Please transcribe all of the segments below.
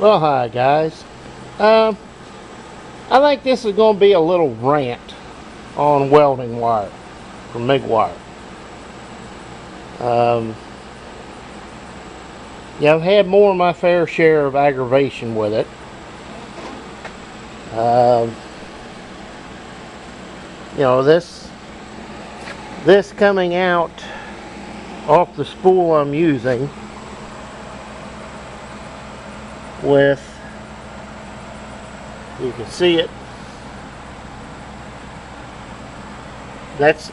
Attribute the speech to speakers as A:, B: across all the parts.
A: Well, hi guys. I think this is going to be a little rant on welding wire from MIG wire. Yeah, I've had more than my fair share of aggravation with it. You know, this coming out off the spool I'm using with, you can see it, that's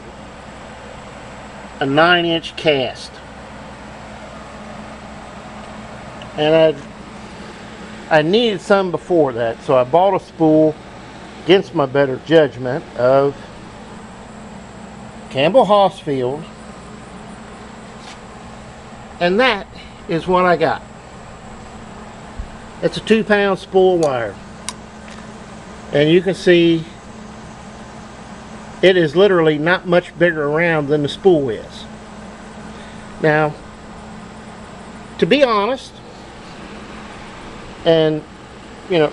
A: a 9-inch cast, and I needed some before that, so I bought a spool against my better judgment of Campbell Hossfield, and that is what I got. It's a 2-pound spool wire, and you can see it is literally not much bigger around than the spool is. Now, to be honest, and you know,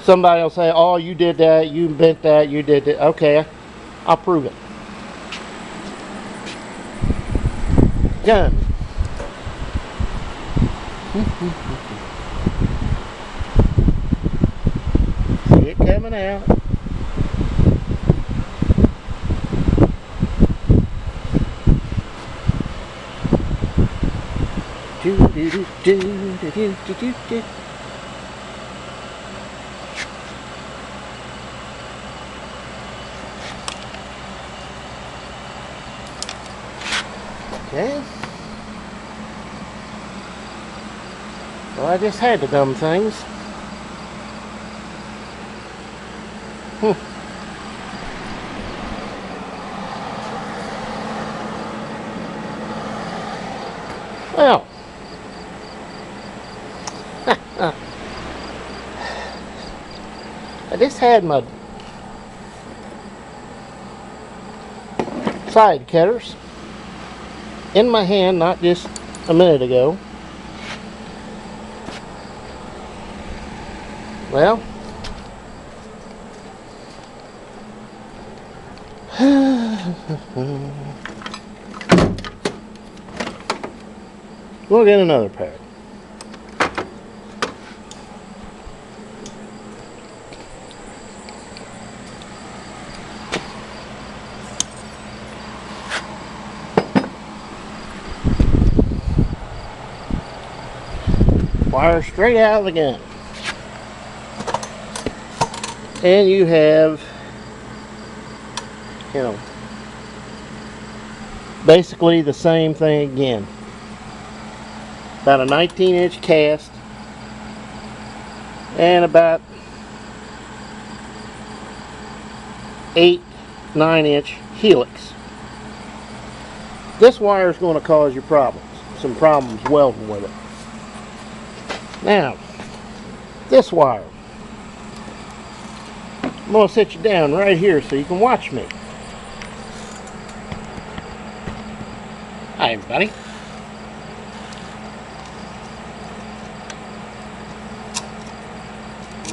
A: somebody will say, oh, you did that, you bent that, you did that. Okay, I'll prove it. Gun. See it coming out. Do do do do do do do do. Okay. Well, I just had the dumb things. Well, I just had my side cutters in my hand not just a minute ago. Well, we'll get another pair. Wire straight out of the gun. And you have, you know, basically the same thing again. About a 19-inch cast and about 8-9-inch helix. This wire is going to cause you some problems welding with it. Now, this wire, I'm going to sit you down right here so you can watch me. Hi everybody.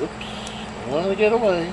A: Whoops, I want to get away.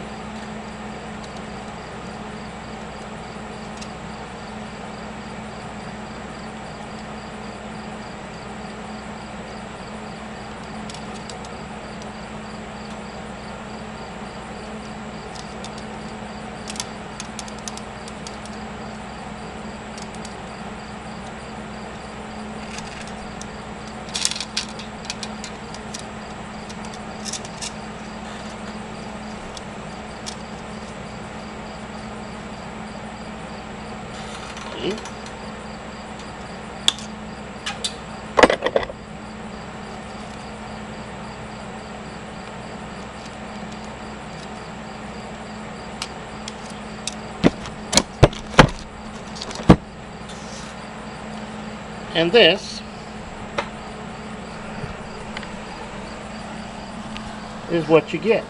A: And this is what you get.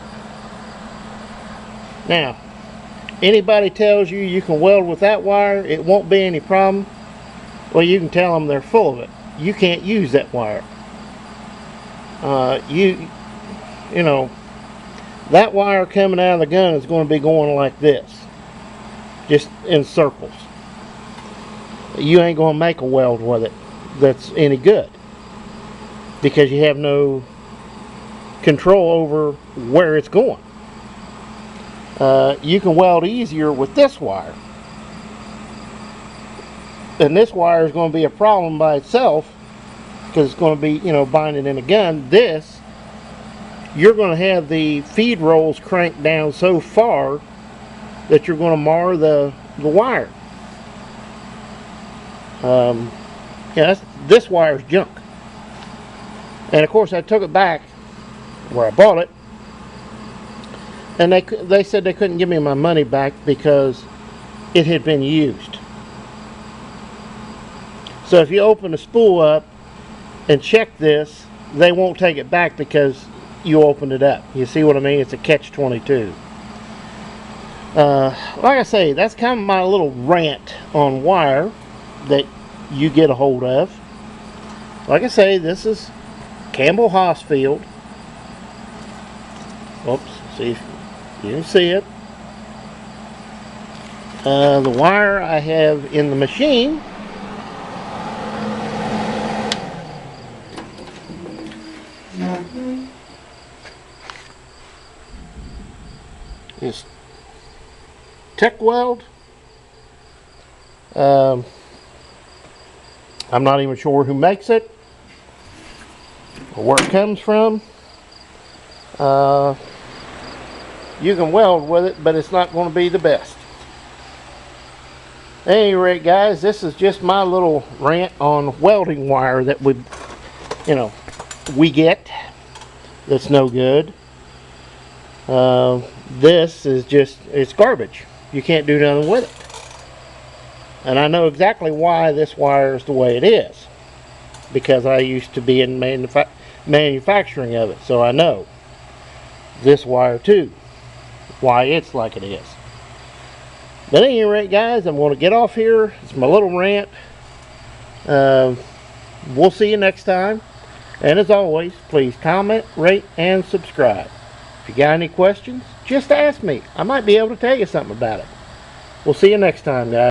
A: Now, anybody tells you you can weld with that wire, it won't be any problem, well, you can tell them they're full of it. You can't use that wire. you know, that wire coming out of the gun is going to be going like this, just in circles. You ain't going to make a weld with it that's any good, because you have no control over where it's going. You can weld easier with this wire, and this wire is going to be a problem by itself, because it's going to be, you know, binding in a gun. This, you're going to have the feed rolls cranked down so far that you're going to mar the wire. Yeah, this wire is junk. And of course I took it back where I bought it, and they said they couldn't give me my money back because it had been used. So if you open the spool up and check this, they won't take it back because you opened it up. You see what I mean? It's a catch-22. Like I say, that's kind of my little rant on wire that you get a hold of. Like I say, this is Campbell Hosfield. Oops, see if you can see it. The wire I have in the machine is Tech Weld. I'm not even sure who makes it or where it comes from. You can weld with it, but it's not going to be the best. At any rate, guys, this is just my little rant on welding wire that we get that's no good. This is just, it's garbage. You can't do nothing with it. And I know exactly why this wire is the way it is, because I used to be in manufacturing of it, so I know this wire too, why it's like it is. But at any rate, guys, I'm going to get off here. It's my little rant. We'll see you next time. And as always, please comment, rate, and subscribe. If you got any questions, just ask me. I might be able to tell you something about it. We'll see you next time, guys.